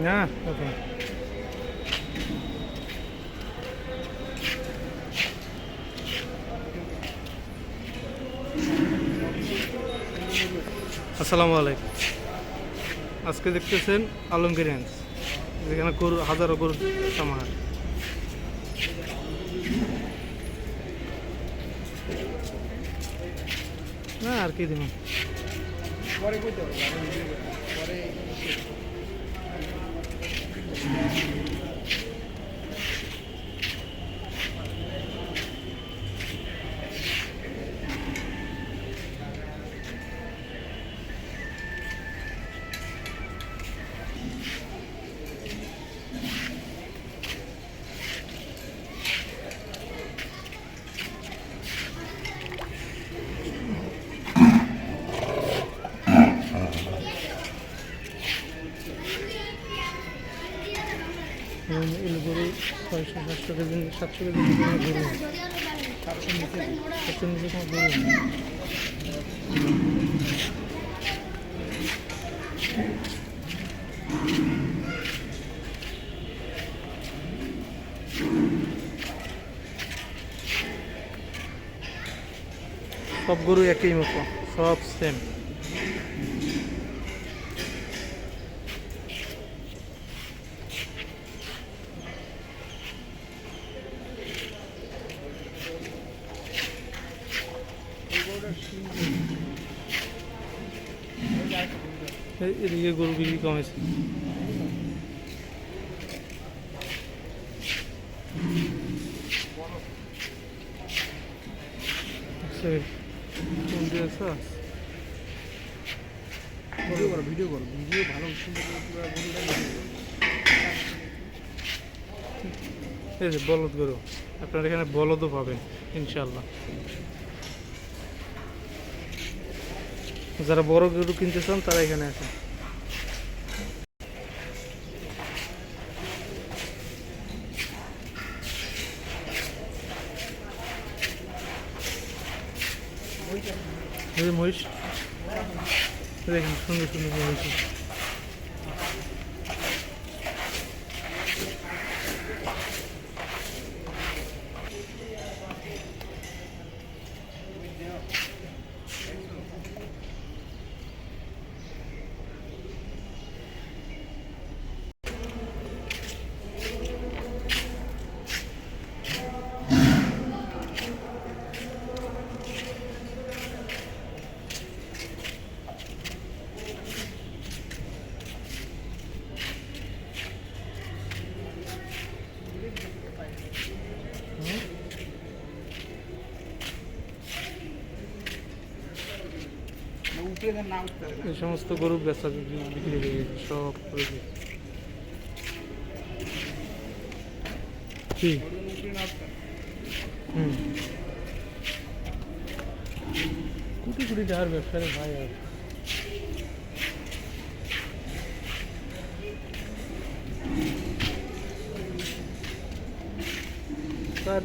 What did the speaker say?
না এখন আসসালামু আলাইকুম। আজকে দেখতেছেন আলমগীর হ্যান্স, যেখানে গরু হাজারো গরুর সমাহার। না আর কি দিন গরু 600-700 কেজি 700 কেজি গরু, 700 নিচে কোনো গরু সব গরু একই মতো, সব সেম। এদিকে গরু বিক্রি কমেছে। ভিডিও করো, ভিডিও ভালো এই যে বলদ গরু, আপনারা এখানে বলদও পাবেন ইনশাল্লাহ। যারা বড় গরু কিনতে চান তারা এখানে আসেন। মহিষ দেখেন, সুন্দর সুন্দর মহিষ। এই সমস্ত গরু বেচা বিক্রি হয়ে গেছে সব কি কোটি কোটি টাকার ব্যবসা রে ভাই। আর